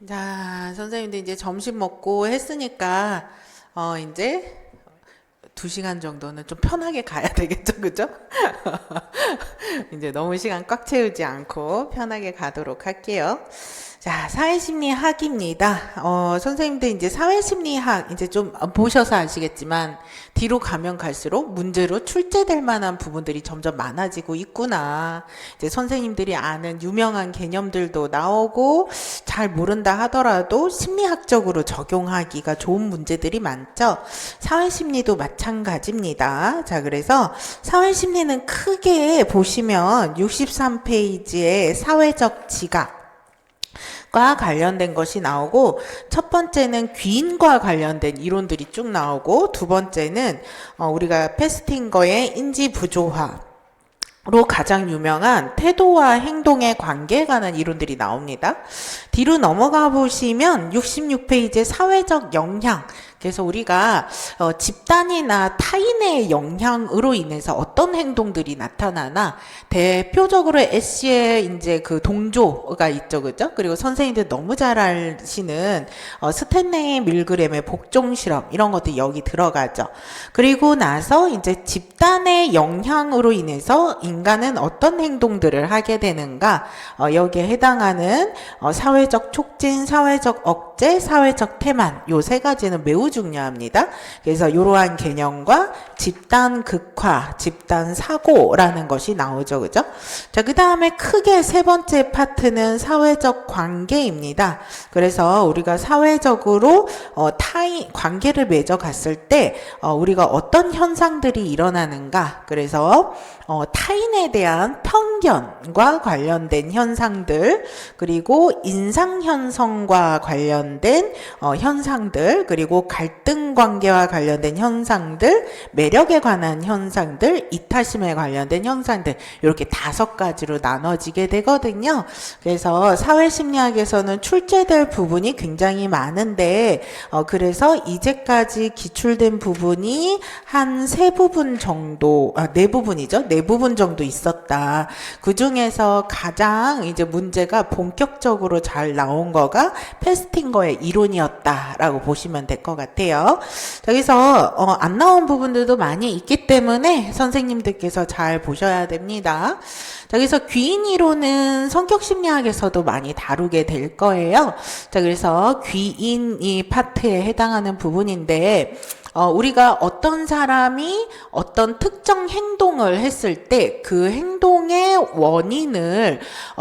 자, 선생님들 이제 점심 먹고 했으니까, 이제 2시간 정도는 좀 편하게 가야 되겠죠, 그죠? 이제 너무 시간 꽉 채우지 않고 편하게 가도록 할게요. 자, 사회심리학입니다. 선생님들 이제 사회심리학 이제 좀 보셔서 아시겠지만 뒤로 가면 갈수록 문제로 출제될 만한 부분들이 점점 많아지고 있구나. 이제 선생님들이 아는 유명한 개념들도 나오고 잘 모른다 하더라도 심리학적으로 적용하기가 좋은 문제들이 많죠. 사회심리도 마찬가지입니다. 자, 그래서 사회심리는 크게 보시면 63페이지에 사회적 지각 과 관련된 것이 나오고, 첫 번째는 귀인과 관련된 이론들이 쭉 나오고, 두 번째는 우리가 페스팅거의 인지 부조화 로 가장 유명한 태도와 행동의 관계에 관한 이론들이 나옵니다. 뒤로 넘어가 보시면 66페이지의 사회적 영향, 그래서 우리가 집단이나 타인의 영향으로 인해서 어떤 행동들이 나타나나, 대표적으로 애쉬의 이제 그 동조가 있죠, 그죠? 그리고 선생님들 너무 잘 아시는 스탠레이 밀그램의 복종 실험, 이런 것도 여기 들어가죠. 그리고 나서 이제 집단의 영향으로 인해서 인간은 어떤 행동들을 하게 되는가, 여기에 해당하는 사회적 촉진, 사회적 억제, 사회적 태만, 요 세 가지는 매우 중요합니다. 그래서 이러한 개념과 집단 극화, 집단 사고라는 것이 나오죠, 그죠? 자, 그 다음에 크게 세 번째 파트는 사회적 관계입니다. 그래서 우리가 사회적으로 타인 관계를 맺어갔을 때 우리가 어떤 현상들이 일어나는가, 그래서 타인에 대한 편견과 관련된 현상들, 그리고 인상 현상과 관련된 현상들, 그리고 갈등 관계와 관련된 현상들, 매력에 관한 현상들, 이타심에 관련된 현상들, 이렇게 5가지로 나눠지게 되거든요. 그래서 사회심리학에서는 출제될 부분이 굉장히 많은데, 그래서 이제까지 기출된 부분이 한 3부분 정도, 4부분이죠. 4부분 정도 있었다. 그 중에서 가장 이제 문제가 본격적으로 잘 나온 거가 페스팅거의 이론이었다라고 보시면 될 것 같아요. 여기서 안 나온 부분들도 많이 있기 때문에 선생님들께서 잘 보셔야 됩니다. 여기서 귀인 이론은 성격심리학에서도 많이 다루게 될 거예요. 자, 그래서 귀인이 파트에 해당하는 부분인데, 우리가 어떤 사람이 어떤 특정 행동을 했을 때 그 행동의 원인을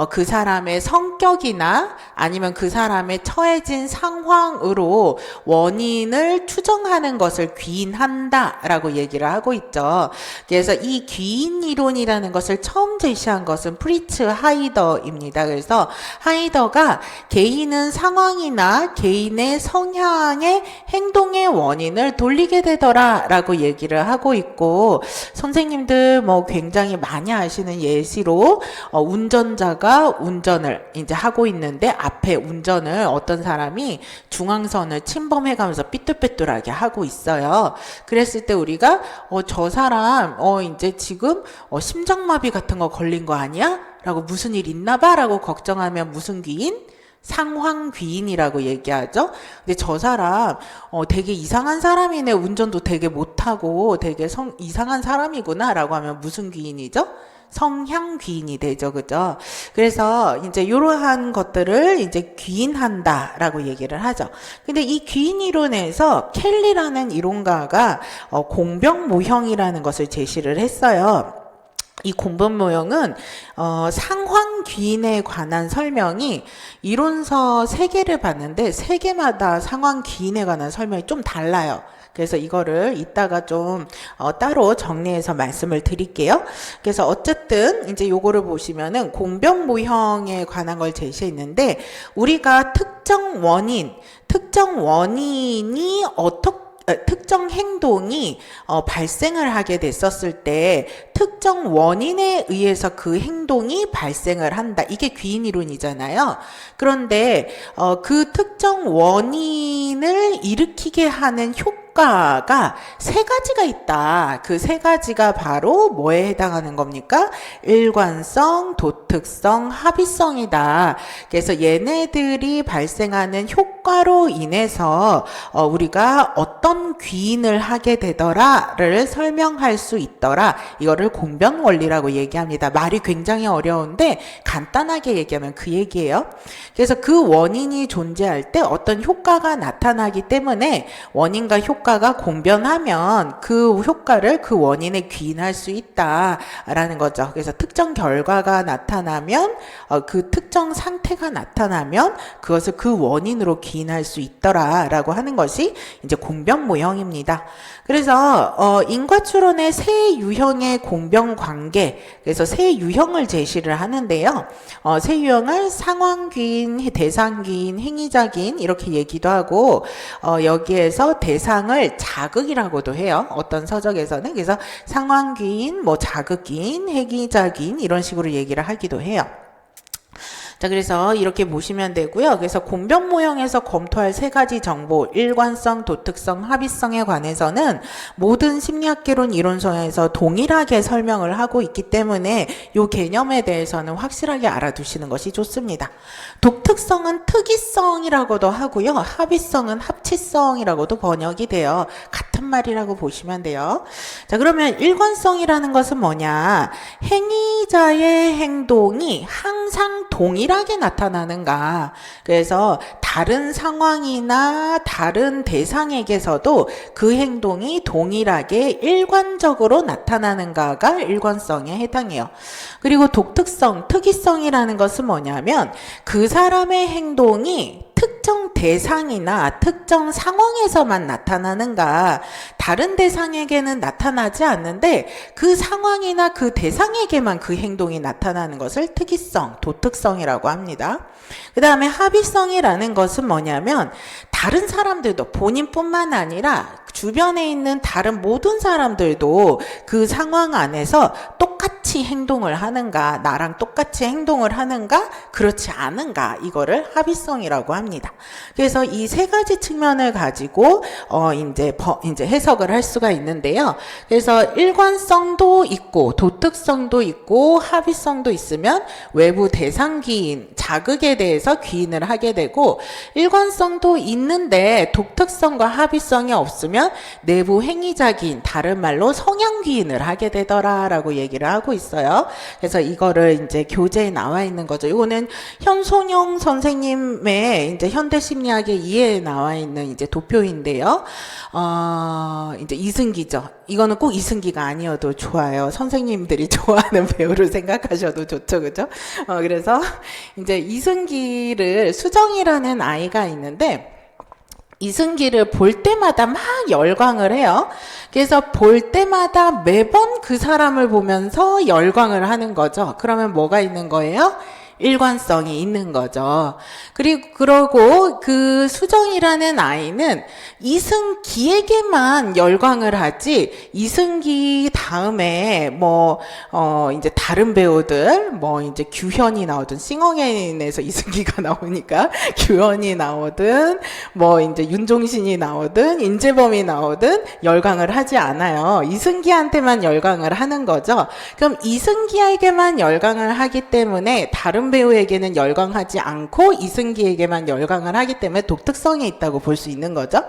그 사람의 성격이나 아니면 그 사람의 처해진 상황으로 원인을 추정하는 것을 귀인한다라고 얘기를 하고 있죠. 그래서 이 귀인 이론이라는 것을 처음 제시한 것은 프리츠 하이더입니다. 그래서 하이더가 개인은 상황이나 개인의 성향의 행동의 원인을 돌리게 되더라 라고 얘기를 하고 있고, 선생님들 뭐 굉장히 많이 아시는 예시로 운전자가 운전을 이제 하고 있는데 앞에 운전을 어떤 사람이 중앙선을 침범해가면서 삐뚤빼뚤하게 하고 있어요. 그랬을 때 우리가 저 사람 이제 지금 심장마비 같은 거 걸린 거 아니야? 라고 무슨 일 있나 봐? 라고 걱정하면 무슨 귀인? 상황귀인이라고 얘기하죠. 근데 저 사람 되게 이상한 사람이네, 운전도 되게 못하고 되게 이상한 사람이구나 라고 하면 무슨 귀인이죠? 성향귀인이 되죠, 그죠? 그래서 이제 이러한 것들을 이제 귀인한다라고 얘기를 하죠. 근데 이 귀인 이론에서 켈리라는 이론가가 공병모형이라는 것을 제시를 했어요. 이 공병모형은 상황 귀인에 관한 설명이 이론서 3개를 봤는데 3개마다 상황 귀인에 관한 설명이 좀 달라요. 그래서 이거를 이따가 좀 따로 정리해서 말씀을 드릴게요. 그래서 어쨌든 이제 요거를 보시면은 공병모형에 관한 걸 제시했는데, 우리가 특정 원인이 특정 행동이 발생을 하게 됐었을 때 특정 원인에 의해서 그 행동이 발생을 한다. 이게 귀인 이론이잖아요. 그런데 그 특정 원인을 일으키게 하는 효과가 3가지가 있다. 그 3가지가 바로 뭐에 해당하는 겁니까? 일관성, 도토, 도특성, 합의성이다. 그래서 얘네들이 발생하는 효과로 인해서 우리가 어떤 귀인을 하게 되더라를 설명할 수 있더라. 이거를 공변 원리라고 얘기합니다. 말이 굉장히 어려운데 간단하게 얘기하면 그 얘기예요. 그래서 그 원인이 존재할 때 어떤 효과가 나타나기 때문에 원인과 효과가 공변하면 그 효과를 그 원인에 귀인할 수 있다라는 거죠. 그래서 특정 결과가 나타나면 그 특정 상태가 나타나면 그것을 그 원인으로 기인할 수 있더라라고 하는 것이 이제 공변 모형입니다. 그래서 인과추론의 세 유형의 공변 관계, 그래서 세 유형을 제시를 하는데요. 세 유형을 상황귀인, 대상귀인, 행위자귀인 이렇게 얘기도 하고 여기에서 대상을 자극이라고도 해요. 어떤 서적에서는. 그래서 상황귀인, 뭐 자극귀인, 행위자귀인 이런 식으로 얘기를 하기도 해요. 자, 그래서 이렇게 보시면 되고요. 그래서 공변 모형에서 검토할 세 가지 정보, 일관성, 도특성, 합의성에 관해서는 모든 심리학개론 이론서에서 동일하게 설명을 하고 있기 때문에 이 개념에 대해서는 확실하게 알아두시는 것이 좋습니다. 독특성은 특이성이라고도 하고요. 합의성은 합치성이라고도 번역이 돼요. 같은 말이라고 보시면 돼요. 자, 그러면 일관성이라는 것은 뭐냐? 행위자의 행동이 항상 동일하게 나타나는가? 그래서 다른 상황이나 다른 대상에게서도 그 행동이 동일하게 일관적으로 나타나는가가 일관성에 해당해요. 그리고 독특성, 특이성이라는 것은 뭐냐면 그 사람의 행동이 특정 대상이나 특정 상황에서만 나타나는가, 다른 대상에게는 나타나지 않는데 그 상황이나 그 대상에게만 그 행동이 나타나는 것을 특이성, 도특성이라고 합니다. 그 다음에 합의성이라는 것은 뭐냐면 다른 사람들도 본인뿐만 아니라 주변에 있는 다른 모든 사람들도 그 상황 안에서 똑같이 행동을 하는가, 나랑 똑같이 행동을 하는가, 그렇지 않은가, 이거를 합의성이라고 합니다. 그래서 이 세 가지 측면을 가지고 이제 해석을 할 수가 있는데요. 그래서 일관성도 있고 도특성도 있고 합의성도 있으면 외부 대상 귀인, 자극에 대해서 귀인을 하게 되고, 일관성도 있는데 독특성과 합의성이 없으면 내부 행위자 귀인, 다른 말로 성향 귀인을 하게 되더라라고 얘기를 하고 있어요. 그래서 이거를 이제 교재에 나와 있는 거죠. 이거는 현송영 선생님의 이제 현대심리학의 이해에 나와 있는 이제 도표인데요. 이제 이승기죠. 이거는 꼭 이승기가 아니어도 좋아요. 선생님들이 좋아하는 배우를 생각하셔도 좋죠, 그죠? 그래서 이제 이승기를, 수정이라는 아이가 있는데 이승기를 볼 때마다 막 열광을 해요. 그래서 볼 때마다 매번 그 사람을 보면서 열광을 하는 거죠. 그러면 뭐가 있는 거예요? 일관성이 있는 거죠. 그러고 그 수정이라는 아이는 이승기에게만 열광을 하지, 이승기 다음에 이제 다른 배우들, 이제 규현이 나오든, 싱어게인에서 이승기가 나오니까 규현이 나오든, 이제 윤종신이 나오든, 인재범이 나오든 열광을 하지 않아요. 이승기한테만 열광을 하는 거죠. 그럼 이승기에게만 열광을 하기 때문에 다른 배우에게는 열광하지 않고 이승기에게만 열광을 하기 때문에 독특성이 있다고 볼 수 있는 거죠.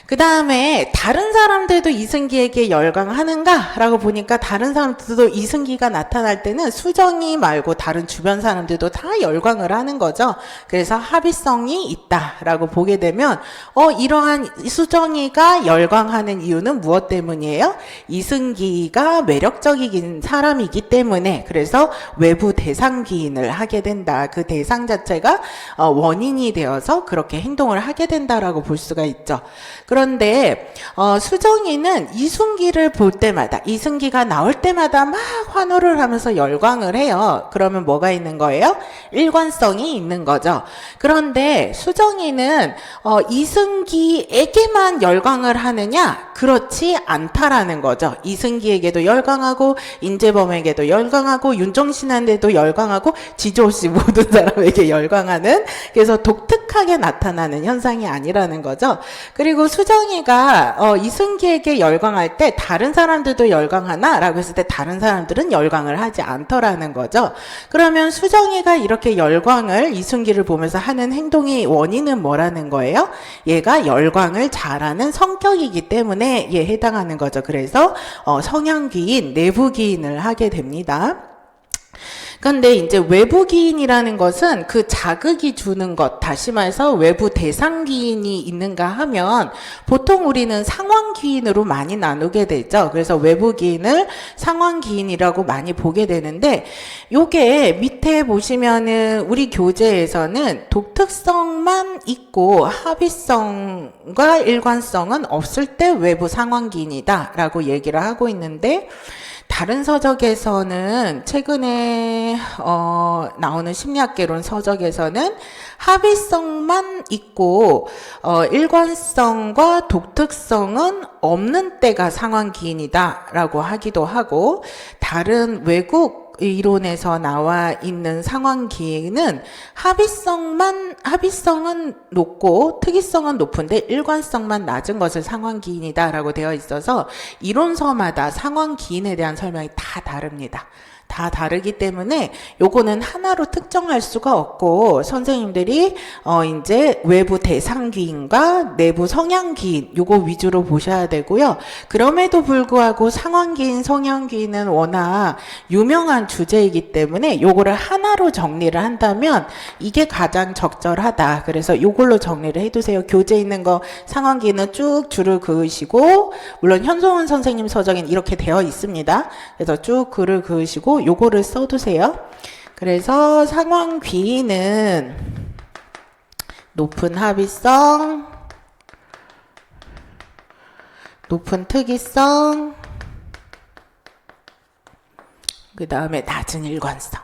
그 다음에 다른 사람들도 이승기에게 열광하는가? 라고 보니까 다른 사람들도 이승기가 나타날 때는 수정이 말고 다른 주변 사람들도 다 열광을 하는 거죠. 그래서 합의성이 있다라고 보게 되면 이러한 수정이가 열광하는 이유는 무엇 때문이에요? 이승기가 매력적인 사람이기 때문에, 그래서 외부 대상 기인을 하게 된다. 그 대상 자체가 원인이 되어서 그렇게 행동을 하게 된다라고 볼 수가 있죠. 그런데 수정이는 이승기를 볼 때마다, 이승기가 나올 때마다 막 환호를 하면서 열광을 해요. 그러면 뭐가 있는 거예요? 일관성이 있는 거죠. 그런데 수정이는 이승기에게만 열광을 하느냐? 그렇지 않다라는 거죠. 이승기에게도 열광하고, 인재범에게도 열광하고, 윤종신한테도 열광하고, 지조씨 모든 사람에게 열광하는, 그래서 독특한 획일하게 나타나는 현상이 아니라는 거죠. 그리고 수정이가 이승기에게 열광할 때 다른 사람들도 열광하나? 라고 했을 때 다른 사람들은 열광을 하지 않더라는 거죠. 그러면 수정이가 이렇게 열광을 이승기를 보면서 하는 행동의 원인은 뭐라는 거예요? 얘가 열광을 잘하는 성격이기 때문에 얘에 해당하는 거죠. 그래서 성향기인, 내부기인을 하게 됩니다. 근데 이제 외부기인이라는 것은 그 자극이 주는 것, 다시 말해서 외부 대상기인이 있는가 하면 보통 우리는 상황기인으로 많이 나누게 되죠. 그래서 외부기인을 상황기인이라고 많이 보게 되는데, 요게 밑에 보시면은 우리 교재에서는 독특성만 있고 합의성과 일관성은 없을 때 외부 상황기인이다 라고 얘기를 하고 있는데, 다른 서적에서는 최근에 나오는 심리학개론 서적에서는 합의성만 있고 일관성과 독특성은 없는 때가 상황기인이다 라고 하기도 하고, 다른 외국 이론에서 나와 있는 상황기인은 합의성은 높고 특이성은 높은데 일관성만 낮은 것을 상황기인이다 라고 되어 있어서 이론서마다 상황기인에 대한 설명이 다 다릅니다. 다 다르기 때문에 요거는 하나로 특정할 수가 없고, 선생님들이 이제 외부 대상기인과 내부 성향기인 요거 위주로 보셔야 되고요. 그럼에도 불구하고 상황기인, 성향기인은 워낙 유명한 주제이기 때문에 요거를 하나로 정리를 한다면 이게 가장 적절하다. 그래서 요걸로 정리를 해두세요. 교재에 있는 거 상황기인은 쭉 줄을 그으시고, 물론 현송원 선생님 서적엔 이렇게 되어 있습니다. 그래서 쭉 글을 그으시고 요거를 써두세요. 그래서 상황귀인은 높은 합의성, 높은 특이성, 그 다음에 낮은 일관성.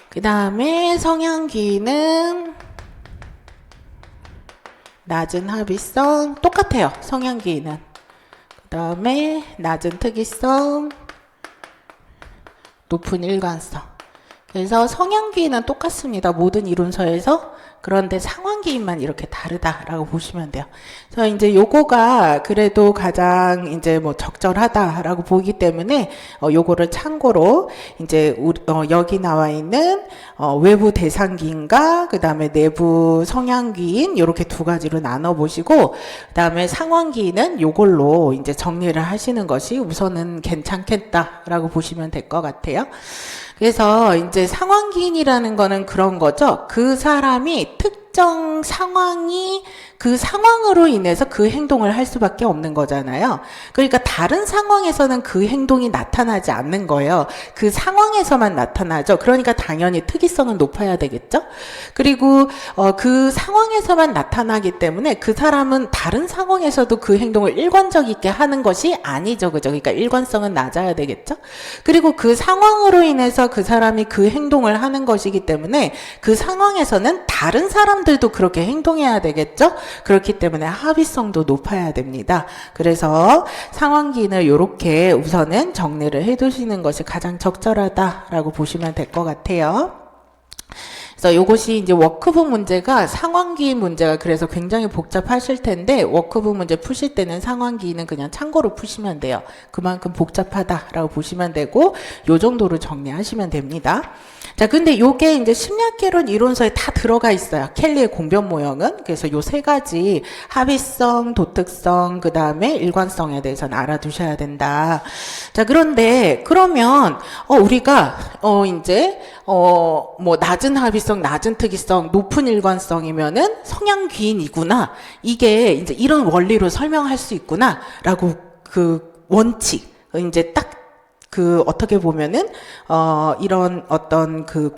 그 다음에 성향기인은 낮은 합의성, 똑같아요. 성향기인은. 그 다음에 낮은 특이성, 높은 일관성. 그래서 성향기인은 똑같습니다. 모든 이론서에서. 그런데 상황기인만 이렇게 다르다라고 보시면 돼요. 그래서 이제 요거가 그래도 가장 이제 뭐 적절하다라고 보기 때문에 요거를 참고로 이제 여기 나와 있는 외부 대상기인과 그 다음에 내부 성향기인 요렇게 두 가지로 나눠 보시고, 그 다음에 상황기인은 요걸로 이제 정리를 하시는 것이 우선은 괜찮겠다라고 보시면 될 것 같아요. 그래서 이제 상황기인이라는 거는 그런 거죠. 그 사람이 특정 상황이 그 상황으로 인해서 그 행동을 할 수밖에 없는 거잖아요. 그러니까 다른 상황에서는 그 행동이 나타나지 않는 거예요. 그 상황에서만 나타나죠. 그러니까 당연히 특이성은 높아야 되겠죠. 그리고 그 상황에서만 나타나기 때문에 그 사람은 다른 상황에서도 그 행동을 일관적 있게 하는 것이 아니죠. 그죠? 그러니까 일관성은 낮아야 되겠죠. 그리고 그 상황으로 인해서 그 사람이 그 행동을 하는 것이기 때문에 그 상황에서는 다른 사람들도 그렇게 행동해야 되겠죠. 그렇기 때문에 합의성도 높아야 됩니다. 그래서 상황기인을 이렇게 우선은 정리를 해두시는 것이 가장 적절하다라고 보시면 될 것 같아요. 그래서 요것이 이제 워크북 문제가 상황기인 문제가 그래서 굉장히 복잡하실 텐데, 워크북 문제 푸실 때는 상황기인은 그냥 참고로 푸시면 돼요. 그만큼 복잡하다라고 보시면 되고, 요 정도로 정리하시면 됩니다. 자, 근데 요게 이제 심리학개론 이론서에 다 들어가 있어요. 켈리의 공변 모형은. 그래서 요 세 가지 합의성, 도특성, 그 다음에 일관성에 대해서는 알아두셔야 된다. 자, 그런데 그러면 우리가 이제 뭐 낮은 합의성, 낮은 특이성, 높은 일관성이면은 성향귀인이구나. 이게 이제 이런 원리로 설명할 수 있구나라고 그 원칙 이제 딱 그 어떻게 보면은 이런 어떤 그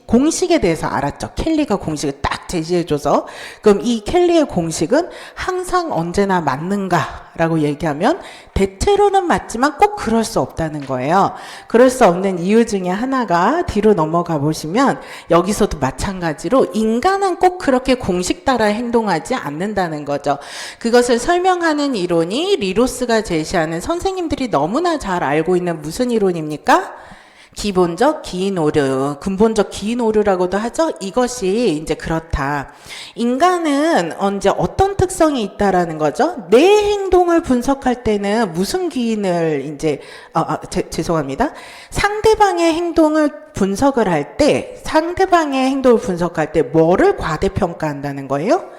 공식에 대해서 알았죠. 켈리가 공식을 딱 제시해줘서, 그럼 이 켈리의 공식은 항상 언제나 맞는가라고 얘기하면 대체로는 맞지만 꼭 그럴 수 없다는 거예요. 그럴 수 없는 이유 중에 하나가 뒤로 넘어가 보시면 여기서도 마찬가지로 인간은 꼭 그렇게 공식 따라 행동하지 않는다는 거죠. 그것을 설명하는 이론이 리로스가 제시하는 선생님들이 너무나 잘 알고 있는 무슨 이론입니까? 기본적 기인 오류, 근본적 기인 오류라고도 하죠. 이것이 이제 그렇다. 인간은 언제 어떤 특성이 있다라는 거죠? 내 행동을 분석할 때는 무슨 기인을 이제 죄송합니다. 상대방의 행동을 분석을 할 때, 상대방의 행동을 분석할 때 뭐를 과대평가한다는 거예요?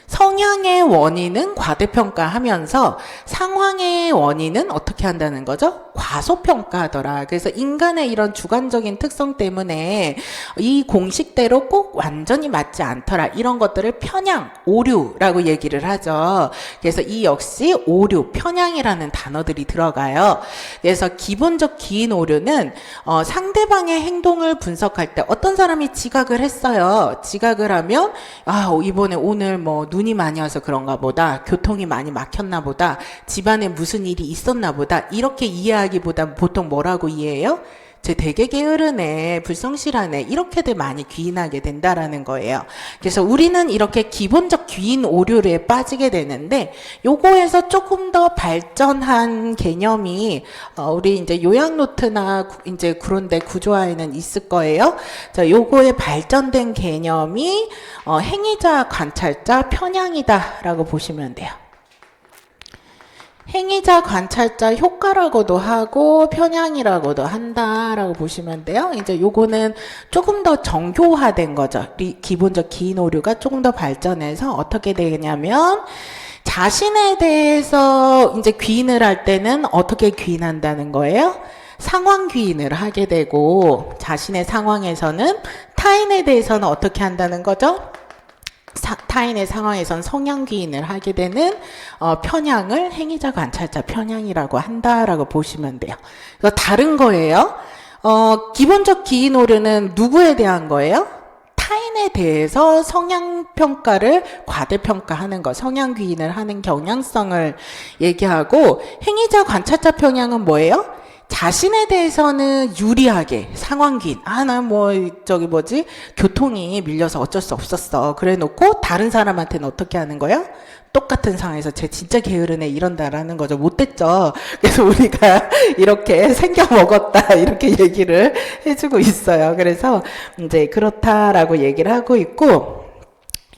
성향의 원인은 과대평가하면서 상황의 원인은 어떻게 한다는 거죠? 과소평가하더라. 그래서 인간의 이런 주관적인 특성 때문에 이 공식대로 꼭 완전히 맞지 않더라. 이런 것들을 편향, 오류라고 얘기를 하죠. 그래서 이 역시 오류, 편향이라는 단어들이 들어가요. 그래서 기본적 기인 오류는 상대방의 행동을 분석할 때 어떤 사람이 지각을 했어요. 지각을 하면 이번에 오늘 뭐 눈이 많이 와서 그런가 보다. 교통이 많이 막혔나 보다. 집안에 무슨 일이 있었나 보다. 이렇게 이해하기보다 보통 뭐라고 이해해요? 쟤 되게 게으르네, 불성실하네, 이렇게들 많이 귀인하게 된다라는 거예요. 그래서 우리는 이렇게 기본적 귀인 오류에 빠지게 되는데, 요거에서 조금 더 발전한 개념이 우리 이제 요약 노트나 이제 그런데 구조화에는 있을 거예요. 자, 요거에 발전된 개념이 행위자, 관찰자, 편향이다라고 보시면 돼요. 행위자, 관찰자, 효과라고도 하고 편향이라고도 한다라고 보시면 돼요. 이제 요거는 조금 더 정교화된 거죠. 기본적 기인 오류가 조금 더 발전해서 어떻게 되냐면 자신에 대해서 이제 귀인을 할 때는 어떻게 귀인한다는 거예요? 상황 귀인을 하게 되고 자신의 상황에서는 타인에 대해서는 어떻게 한다는 거죠? 타인의 상황에선 성향 귀인을 하게 되는 편향을 행위자, 관찰자, 편향이라고 한다라고 보시면 돼요. 이거 다른 거예요. 기본적 기인 오류는 누구에 대한 거예요? 타인에 대해서 성향 평가를 과대평가하는 것, 성향 귀인을 하는 경향성을 얘기하고, 행위자, 관찰자, 편향은 뭐예요? 자신에 대해서는 유리하게 상황긴 난 교통이 밀려서 어쩔 수 없었어 그래 놓고 다른 사람한테는 어떻게 하는 거야? 똑같은 상황에서 쟤 진짜 게으르네 이런다라는 거죠. 못됐죠. 그래서 우리가 이렇게 생겨 먹었다 이렇게 얘기를 해주고 있어요. 그래서 이제 그렇다라고 얘기를 하고 있고,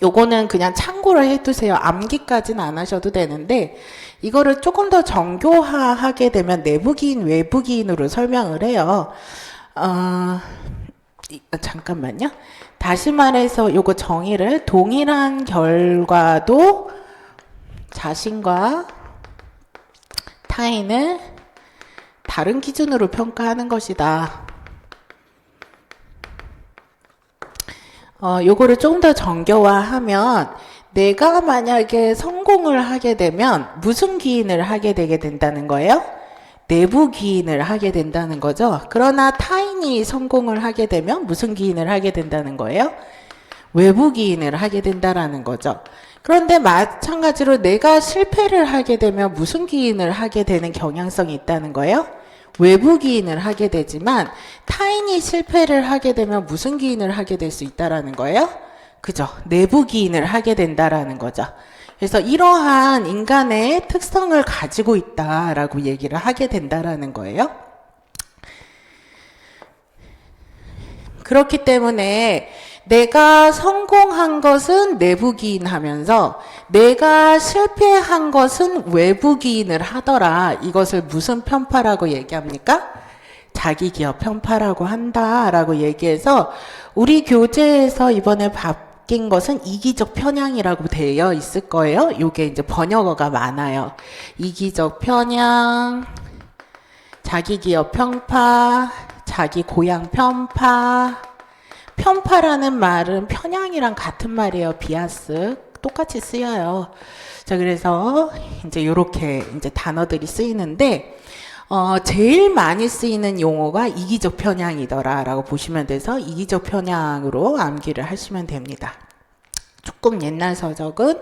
요거는 그냥 참고를 해두세요. 암기까지는 안 하셔도 되는데, 이거를 조금 더 정교화하게 되면 내부기인, 외부기인으로 설명을 해요. 잠깐만요. 다시 말해서 요거 정의를 동일한 결과도 자신과 타인을 다른 기준으로 평가하는 것이다. 요거를 좀 더 정교화하면 내가 만약에 성공을 하게 되면 무슨 기인을 하게 되게 된다는 거예요? 내부 기인을 하게 된다는 거죠. 그러나 타인이 성공을 하게 되면 무슨 기인을 하게 된다는 거예요? 외부 기인을 하게 된다라는 거죠. 그런데 마찬가지로 내가 실패를 하게 되면 무슨 기인을 하게 되는 경향성이 있다는 거예요? 외부 기인을 하게 되지만 타인이 실패를 하게 되면 무슨 기인을 하게 될 수 있다라는 거예요? 그죠? 내부 기인을 하게 된다라는 거죠. 그래서 이러한 인간의 특성을 가지고 있다라고 얘기를 하게 된다라는 거예요. 그렇기 때문에 내가 성공한 것은 내부 기인하면서 내가 실패한 것은 외부 기인을 하더라. 이것을 무슨 편파라고 얘기합니까? 자기 기업 편파라고 한다라고 얘기해서 우리 교재에서 이번에 바뀐 것은 이기적 편향이라고 되어 있을 거예요. 요게 이제 번역어가 많아요. 이기적 편향, 자기 기업 편파, 자기 고향 편파. 편파라는 말은 편향이랑 같은 말이에요. 비아스 똑같이 쓰여요. 자, 그래서 이제 요렇게 이제 단어들이 쓰이는데 제일 많이 쓰이는 용어가 이기적 편향이더라라고 보시면 돼서 이기적 편향으로 암기를 하시면 됩니다. 조금 옛날 서적은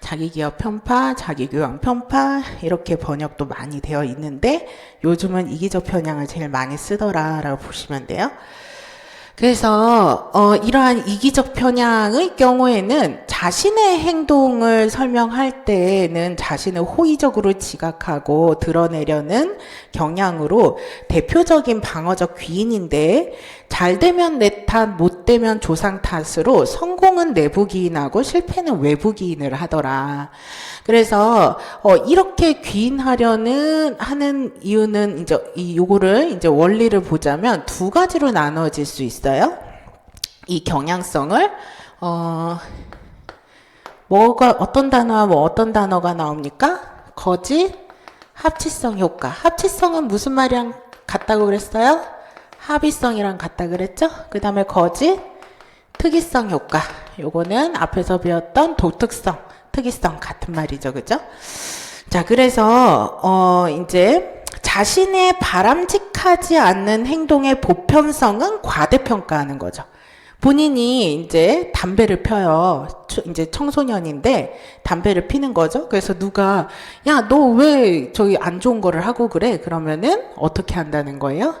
자기 기업 편파, 자기 교양 편파 이렇게 번역도 많이 되어 있는데 요즘은 이기적 편향을 제일 많이 쓰더라라고 보시면 돼요. 그래서 이러한 이기적 편향의 경우에는 자신의 행동을 설명할 때에는 자신을 호의적으로 지각하고 드러내려는 경향으로 대표적인 방어적 귀인인데, 잘 되면 내 탓, 못 되면 조상 탓으로 성공은 내부 기인하고 실패는 외부 기인을 하더라. 그래서 이렇게 귀인하려는 하는 이유는 요거를 이제 원리를 보자면 두 가지로 나눠질 수 있어요. 이 경향성을 뭐가 어떤 단어와 뭐 어떤 단어가 나옵니까? 거짓, 합치성 효과. 합치성은 무슨 말이랑 같다고 그랬어요? 합의성이랑 같다 그랬죠? 그 다음에 거짓, 특이성 효과. 요거는 앞에서 배웠던 독특성, 특이성 같은 말이죠. 그죠? 자, 그래서 이제 자신의 바람직하지 않는 행동의 보편성은 과대평가하는 거죠. 본인이 이제 담배를 펴요. 이제 청소년인데 담배를 피는 거죠. 그래서 누가 야, 너 왜 저기 안 좋은 거를 하고 그래? 그러면은 어떻게 한다는 거예요?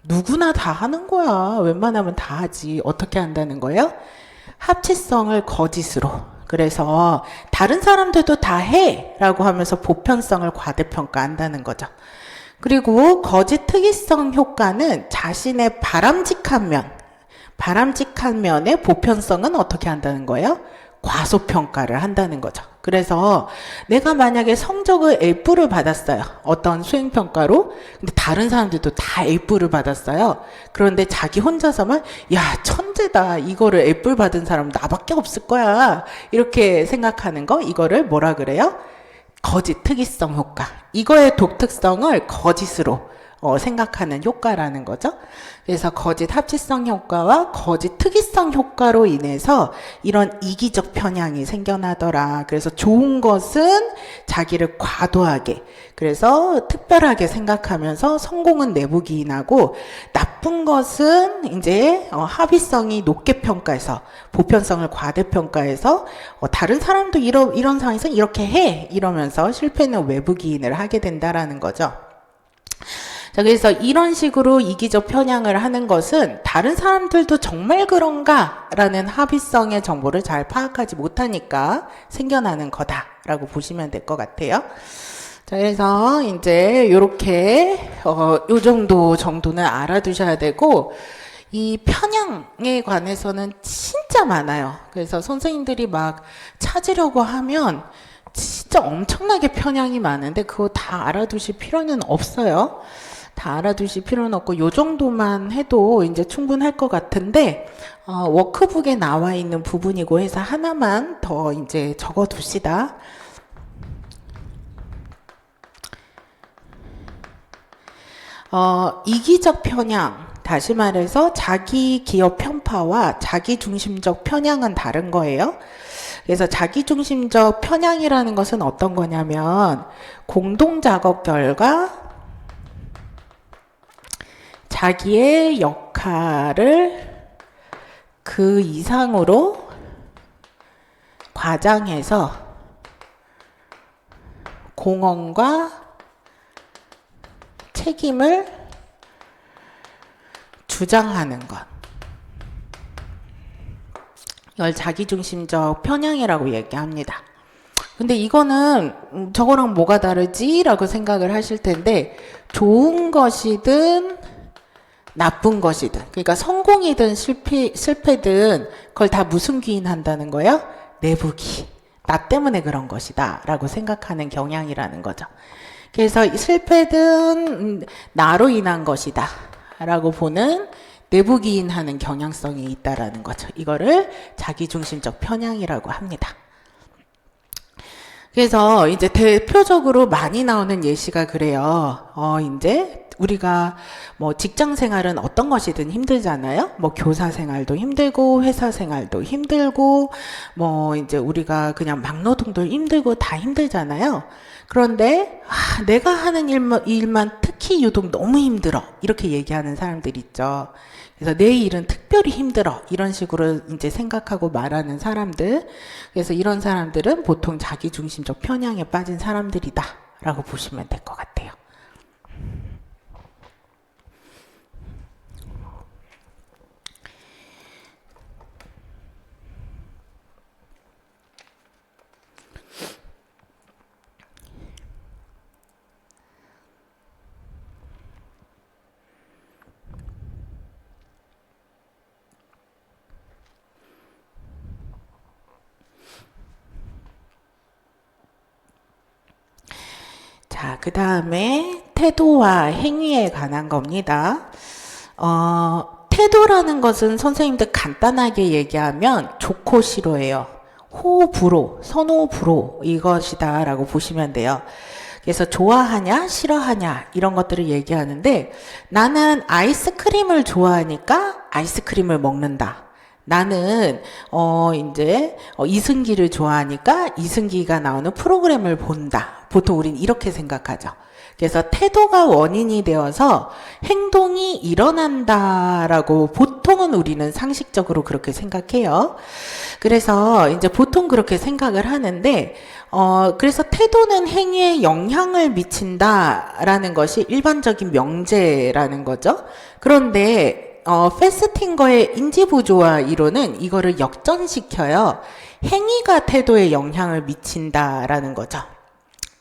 누구나 다 하는 거야. 웬만하면 다 하지. 어떻게 한다는 거예요? 합치성을 거짓으로. 그래서 다른 사람들도 다 해 라고 하면서 보편성을 과대평가한다는 거죠. 그리고 거짓 특이성 효과는 자신의 바람직한 면의 보편성은 어떻게 한다는 거예요? 과소평가를 한다는 거죠. 그래서 내가 만약에 성적을 F를 받았어요. 어떤 수행평가로. 근데 다른 사람들도 다 F를 받았어요. 그런데 자기 혼자서만 야, 천재다. 이거를 F를 받은 사람 나밖에 없을 거야. 이렇게 생각하는 거, 이거를 뭐라 그래요? 거짓 특이성 효과. 이거의 독특성을 거짓으로 생각하는 효과라는 거죠. 그래서 거짓 합치성 효과와 거짓 특이성 효과로 인해서 이런 이기적 편향이 생겨나더라. 그래서 좋은 것은 자기를 과도하게, 그래서 특별하게 생각하면서 성공은 내부 기인하고, 나쁜 것은 이제 합의성이 높게 평가해서 보편성을 과대평가해서 다른 사람도 이런 상황에서 이렇게 해 이러면서 실패는 외부 기인을 하게 된다라는 거죠. 자, 그래서 이런 식으로 이기적 편향을 하는 것은 다른 사람들도 정말 그런가? 라는 합의성의 정보를 잘 파악하지 못하니까 생겨나는 거다라고 보시면 될 것 같아요. 자, 그래서 이제 요렇게 요 정도는 알아두셔야 되고, 이 편향에 관해서는 진짜 많아요. 그래서 선생님들이 막 찾으려고 하면 진짜 엄청나게 편향이 많은데 그거 다 알아두실 필요는 없어요. 다 알아두실 필요는 없고 요 정도만 해도 이제 충분할 것 같은데, 워크북에 나와 있는 부분이고 해서 하나만 더 이제 적어 둡시다. 이기적 편향, 다시 말해서 자기 기업 편파와 자기 중심적 편향은 다른 거예요. 그래서 자기 중심적 편향이라는 것은 어떤 거냐면, 공동 작업 결과 자기의 역할을 그 이상으로 과장해서 공헌과 책임을 주장하는 것. 이걸 자기중심적 편향이라고 얘기합니다. 근데 이거는 저거랑 뭐가 다르지? 라고 생각을 하실 텐데, 좋은 것이든 나쁜 것이든, 그러니까 성공이든 실패든 그걸 다 무슨 기인한다는 거예요? 내부기. 나 때문에 그런 것이다 라고 생각하는 경향이라는 거죠. 그래서 실패든 나로 인한 것이다 라고 보는 내부기인하는 경향성이 있다라는 거죠. 이거를 자기중심적 편향이라고 합니다. 그래서 이제 대표적으로 많이 나오는 예시가 그래요. 이제 우리가 뭐 직장 생활은 어떤 것이든 힘들잖아요. 뭐 교사 생활도 힘들고 회사 생활도 힘들고 뭐 이제 우리가 그냥 막노동도 힘들고 다 힘들잖아요. 그런데 내가 하는 일만 특히 유독 너무 힘들어 이렇게 얘기하는 사람들 있죠. 그래서 내 일은 특별히 힘들어 이런 식으로 이제 생각하고 말하는 사람들, 그래서 이런 사람들은 보통 자기중심적 편향에 빠진 사람들이다 라고 보시면 될 것 같아요. 자, 그 다음에 태도와 행위에 관한 겁니다. 태도라는 것은 선생님들 간단하게 얘기하면 좋고 싫어예요. 호불호, 선호불호 이것이다 라고 보시면 돼요. 그래서 좋아하냐 싫어하냐 이런 것들을 얘기하는데 나는 아이스크림을 좋아하니까 아이스크림을 먹는다. 나는 이승기를 좋아하니까 이승기가 나오는 프로그램을 본다. 보통 우린 이렇게 생각하죠. 그래서 태도가 원인이 되어서 행동이 일어난다라고 보통은 우리는 상식적으로 그렇게 생각해요. 그래서 이제 보통 그렇게 생각을 하는데 그래서 태도는 행위에 영향을 미친다라는 것이 일반적인 명제라는 거죠. 그런데 페스팅거의 인지부조화 이론은 이거를 역전시켜요. 행위가 태도에 영향을 미친다라는 거죠.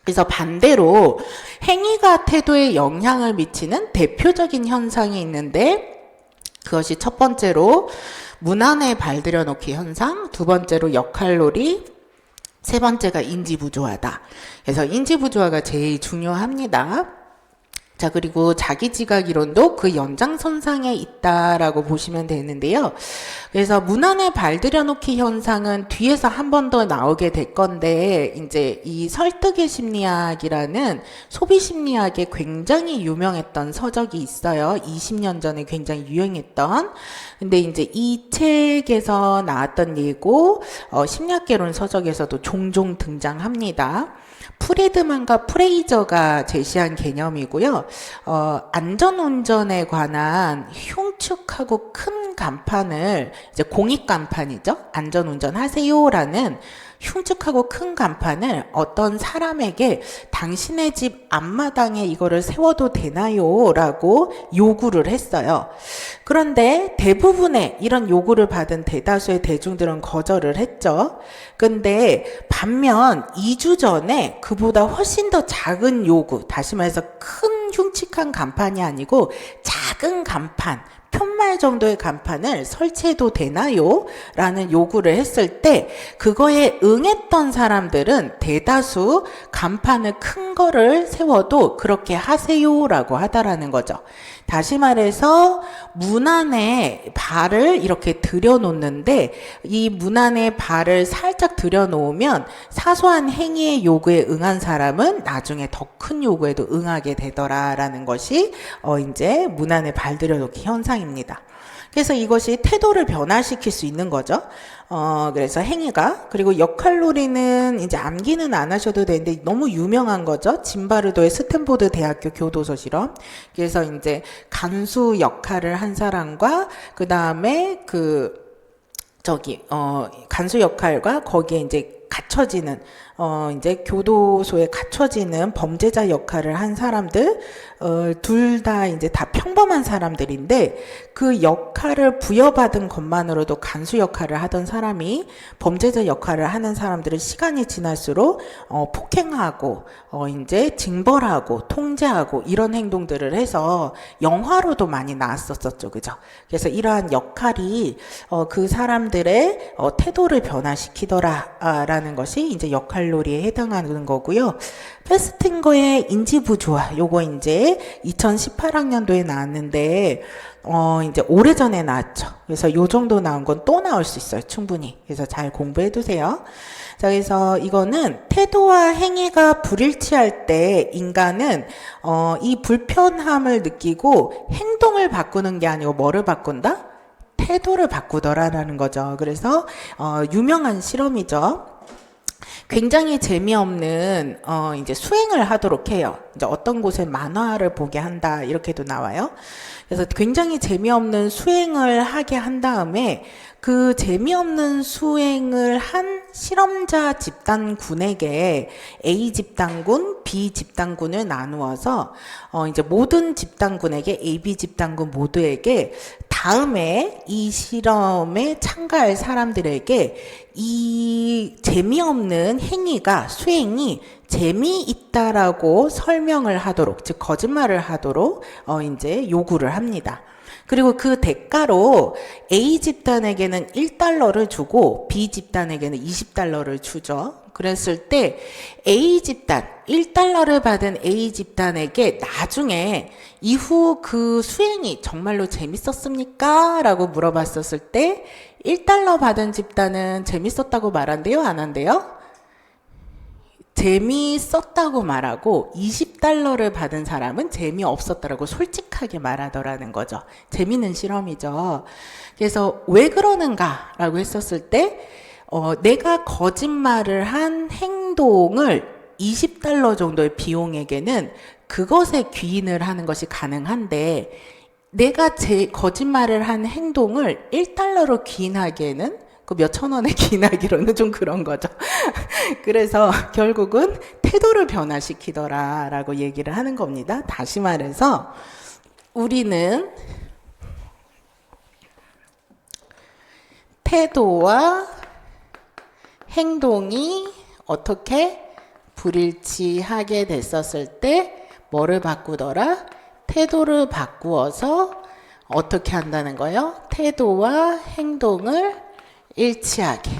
그래서 반대로 행위가 태도에 영향을 미치는 대표적인 현상이 있는데 그것이 첫 번째로 문 안에 발들여 놓기 현상, 두 번째로 역할놀이, 세 번째가 인지부조화다. 그래서 인지부조화가 제일 중요합니다. 자, 그리고 자기지각 이론도 그 연장선상에 있다라고 보시면 되는데요. 그래서 문 안에 발들여 놓기 현상은 뒤에서 한 번 더 나오게 될 건데, 이제 이 설득의 심리학이라는 소비 심리학에 굉장히 유명했던 서적이 있어요. 20년 전에 굉장히 유행했던. 근데 이제 이 책에서 나왔던 예고, 심리학개론 서적에서도 종종 등장합니다. 프리드만과 프레이저가 제시한 개념이고요. 안전운전에 관한 흉측하고 큰 간판을 이제 공익 간판이죠. 안전운전 하세요라는 흉측하고 큰 간판을 어떤 사람에게 당신의 집 앞마당에 이거를 세워도 되나요? 라고 요구를 했어요. 그런데 대부분의 이런 요구를 받은 대다수의 대중들은 거절을 했죠. 근데 반면 2주 전에 그보다 훨씬 더 작은 요구, 다시 말해서 큰 흉측한 간판이 아니고 작은 간판, 편말 정도의 간판을 설치해도 되나요? 라는 요구를 했을 때 그거에 응했던 사람들은 대다수 간판을 큰 거를 세워도 그렇게 하세요 라고 하다라는 거죠. 다시 말해서 문 안에 발을 이렇게 들여놓는데 이 문 안에 발을 살짝 들여놓으면 사소한 행위의 요구에 응한 사람은 나중에 더 큰 요구에도 응하게 되더라라는 것이 이제 문 안에 발 들여놓기 현상입니다. 그래서 이것이 태도를 변화시킬 수 있는 거죠. 그래서 행위가, 그리고 역할놀이는 이제 암기는 안 하셔도 되는데 너무 유명한 거죠. 짐바르도의 스탠포드 대학교 교도소 실험. 그래서 이제 간수 역할을 한 사람과 그 다음에 간수 역할과 거기에 이제 갇혀지는 이제 교도소에 갇혀지는 범죄자 역할을 한 사람들 둘 다 이제 다 평범한 사람들인데 그 역할을 부여받은 것만으로도 간수 역할을 하던 사람이 범죄자 역할을 하는 사람들을 시간이 지날수록 폭행하고 이제 징벌하고 통제하고 이런 행동들을 해서 영화로도 많이 나왔었죠, 그죠? 그래서 이러한 역할이 그 사람들의 태도를 변화시키더라라는 것이 이제 역할놀이에 해당하는 거고요. 페스팅거의 인지부조화, 요거 이제 2018학년도에 나왔는데 이제 오래전에 나왔죠. 그래서 요 정도 나온 건 또 나올 수 있어요, 충분히. 그래서 잘 공부해 두세요. 자, 그래서 이거는 태도와 행위가 불일치할 때 인간은 이 불편함을 느끼고 행동을 바꾸는 게 아니고 뭐를 바꾼다? 태도를 바꾸더라라는 거죠. 그래서 유명한 실험이죠. 굉장히 재미없는 이제 수행을 하도록 해요. 이제 어떤 곳에 만화를 보게 한다 이렇게도 나와요. 그래서 굉장히 재미없는 수행을 하게 한 다음에 그 재미없는 수행을 한 실험자 집단군에게 A 집단군, B 집단군을 나누어서 이제 모든 집단군에게 A, B 집단군 모두에게 다음에 이 실험에 참가할 사람들에게 이 재미없는 행위가 수행이 재미있다라고 설명을 하도록, 즉 거짓말을 하도록 이제 요구를 합니다. 그리고 그 대가로 A 집단에게는 $1를 주고 B 집단에게는 $20를 주죠. 그랬을 때 A 집단, 1달러를 받은 A 집단에게 나중에 이후 그 수행이 정말로 재밌었습니까? 라고 물어봤었을 때 1달러 받은 집단은 재밌었다고 말한대요? 안 한대요? 재미있었다고 말하고 20달러를 받은 사람은 재미없었다라고 솔직하게 말하더라는 거죠. 재미는 실험이죠. 그래서 왜 그러는가라고 했었을 때 내가 거짓말을 한 행동을 20달러 정도의 비용에게는 그것에 귀인을 하는 것이 가능한데 내가 거짓말을 한 행동을 1달러로 귀인하기에는 그 몇천 원에 귀인하기로는 좀 그런 거죠. 그래서 결국은 태도를 변화시키더라라고 얘기를 하는 겁니다. 다시 말해서 우리는 태도와 행동이 어떻게 불일치하게 됐었을 때 뭐를 바꾸더라? 태도를 바꾸어서 어떻게 한다는 거예요? 태도와 행동을 일치하게.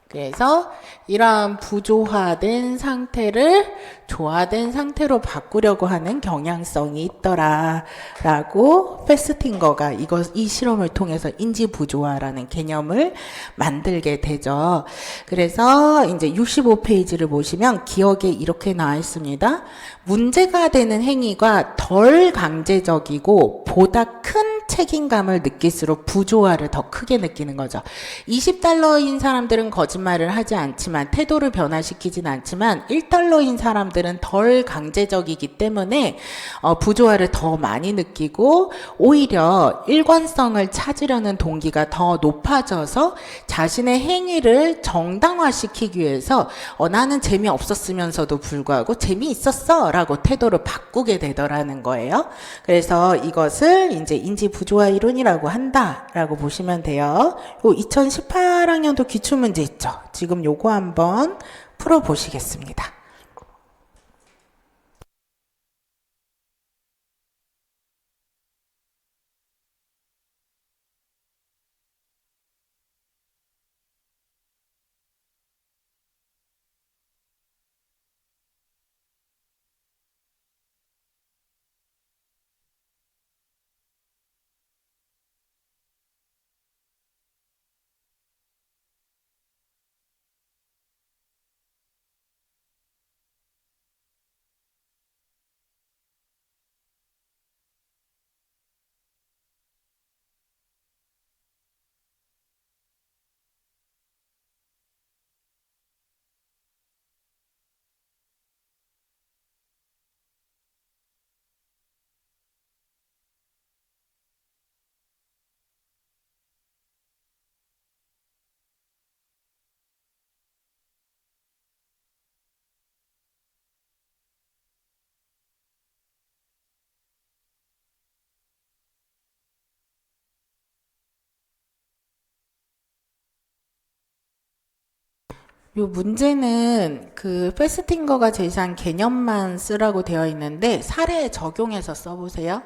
그래서 이러한 부조화된 상태를 조화된 상태로 바꾸려고 하는 경향성이 있더라라고 페스팅거가 이 실험을 통해서 인지 부조화라는 개념을 만들게 되죠. 그래서 이제 65페이지를 보시면 기억에 이렇게 나와 있습니다. 문제가 되는 행위가 덜 강제적이고 보다 큰 책임감을 느낄수록 부조화를 더 크게 느끼는 거죠. 20달러인 사람들은 거짓말을 하지 않지만 태도를 변화시키진 않지만 1달러인 사람들은 덜 강제적이기 때문에 부조화를 더 많이 느끼고 오히려 일관성을 찾으려는 동기가 더 높아져서 자신의 행위를 정당화시키기 위해서 나는 재미없었으면서도 불구하고 재미있었어 라고 태도를 바꾸게 되더라는 거예요. 그래서 이것을 이제 인지 부조화 이론이라고 한다라고 보시면 돼요. 2018학년도 기출문제 있죠. 지금 요거 한번 풀어보시겠습니다. 요 문제는 그 페스팅거가 제시한 개념만 쓰라고 되어 있는데 사례에 적용해서 써보세요.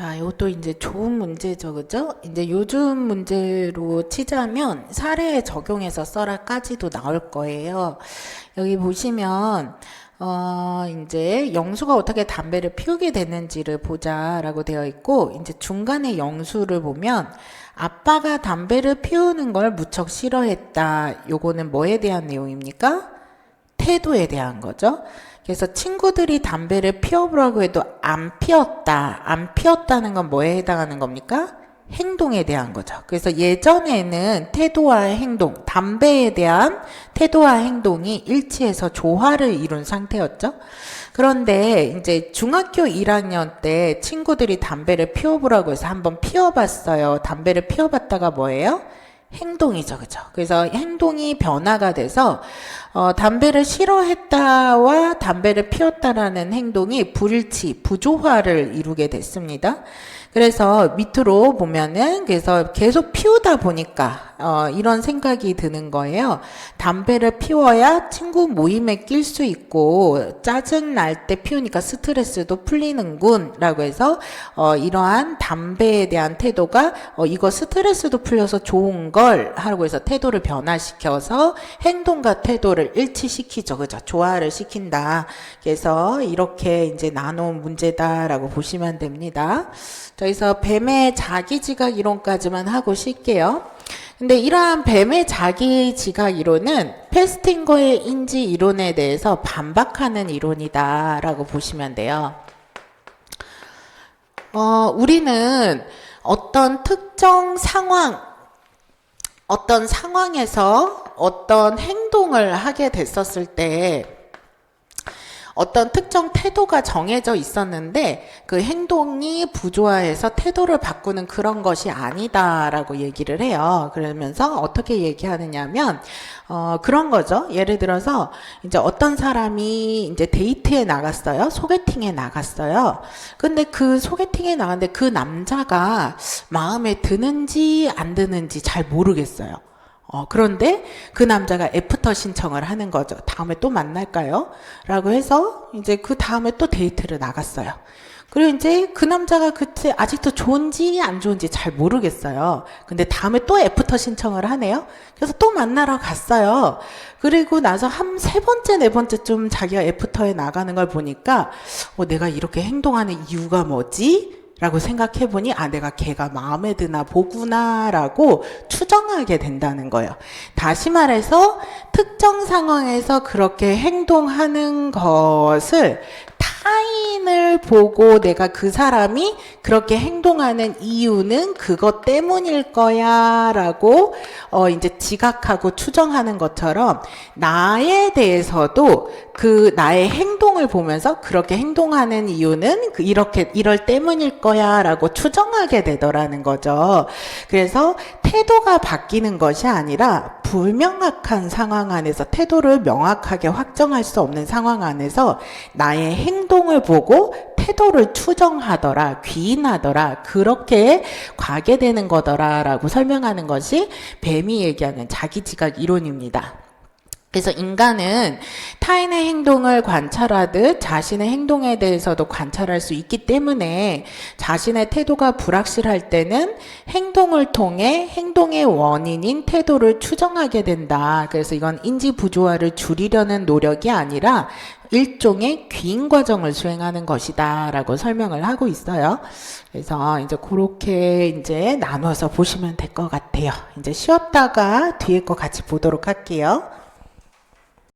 자, 이것도 이제 좋은 문제죠, 그죠? 이제 요즘 문제로 치자면 사례에 적용해서 써라까지도 나올 거예요. 여기 보시면 이제 영수가 어떻게 담배를 피우게 됐는지를 보자라고 되어 있고, 이제 중간에 영수를 보면 아빠가 담배를 피우는 걸 무척 싫어했다. 요거는 뭐에 대한 내용입니까? 태도에 대한 거죠. 그래서 친구들이 담배를 피워보라고 해도 안 피웠다. 안 피웠다는 건 뭐에 해당하는 겁니까? 행동에 대한 거죠. 그래서 예전에는 태도와 행동, 담배에 대한 태도와 행동이 일치해서 조화를 이룬 상태였죠. 그런데 이제 중학교 1학년 때 친구들이 담배를 피워보라고 해서 한번 피워봤어요. 담배를 피워봤다가 뭐예요? 행동이죠, 그죠? 그래서 행동이 변화가 돼서 담배를 싫어했다와 담배를 피웠다라는 행동이 불일치, 부조화를 이루게 됐습니다. 그래서 밑으로 보면은 그래서 계속 피우다 보니까 이런 생각이 드는 거예요. 담배를 피워야 친구 모임에 낄 수 있고 짜증 날 때 피우니까 스트레스도 풀리는군 라고 해서 이러한 담배에 대한 태도가 이거 스트레스도 풀려서 좋은 걸 하고 해서 태도를 변화시켜서 행동과 태도를 일치시키죠. 그죠? 조화를 시킨다. 그래서 이렇게 이제 나눈 문제다라고 보시면 됩니다. 그래서 뱀의 자기지각 이론까지만 하고 쉴게요. 근데 이러한 뱀의 자기지각 이론은 페스팅거의 인지 이론에 대해서 반박하는 이론이다라고 보시면 돼요. 우리는 어떤 특정 상황, 어떤 상황에서 어떤 행동을 하게 됐었을 때 어떤 특정 태도가 정해져 있었는데 그 행동이 부조화해서 태도를 바꾸는 그런 것이 아니다라고 얘기를 해요. 그러면서 어떻게 얘기하느냐면 그런 거죠. 예를 들어서 이제 어떤 사람이 이제 데이트에 나갔어요. 소개팅에 나갔어요. 근데 그 소개팅에 나갔는데 그 남자가 마음에 드는지 안 드는지 잘 모르겠어요. 그런데 그 남자가 애프터 신청을 하는 거죠. 다음에 또 만날까요? 라고 해서 이제 그 다음에 또 데이트를 나갔어요. 그리고 이제 그 남자가 그때 아직도 좋은지 안 좋은지 잘 모르겠어요. 근데 다음에 또 애프터 신청을 하네요. 그래서 또 만나러 갔어요. 그리고 나서 한 세 번째, 네 번째쯤 자기가 애프터에 나가는 걸 보니까 내가 이렇게 행동하는 이유가 뭐지? 라고 생각해보니 내가 걔가 마음에 드나 보구나 라고 추정하게 된다는 거예요. 다시 말해서 특정 상황에서 그렇게 행동하는 것을 타인을 보고 내가 그 사람이 그렇게 행동하는 이유는 그것 때문일 거야 라고 이제 지각하고 추정하는 것처럼 나에 대해서도 그 나의 행동을 보면서 그렇게 행동하는 이유는 이렇게 이럴 때문일 거야 라고 추정하게 되더라는 거죠. 그래서 태도가 바뀌는 것이 아니라 불명확한 상황 안에서 태도를 명확하게 확정할 수 없는 상황 안에서 나의 행동을 보고 태도를 추정하더라, 귀인하더라, 그렇게 과계되는 거더라 라고 설명하는 것이 뱀이 얘기하는 자기지각 이론입니다. 그래서 인간은 타인의 행동을 관찰하듯 자신의 행동에 대해서도 관찰할 수 있기 때문에 자신의 태도가 불확실할 때는 행동을 통해 행동의 원인인 태도를 추정하게 된다. 그래서 이건 인지 부조화를 줄이려는 노력이 아니라 일종의 귀인 과정을 수행하는 것이다 라고 설명을 하고 있어요. 그래서 이제 그렇게 이제 나눠서 보시면 될 것 같아요. 이제 쉬었다가 뒤에 거 같이 보도록 할게요.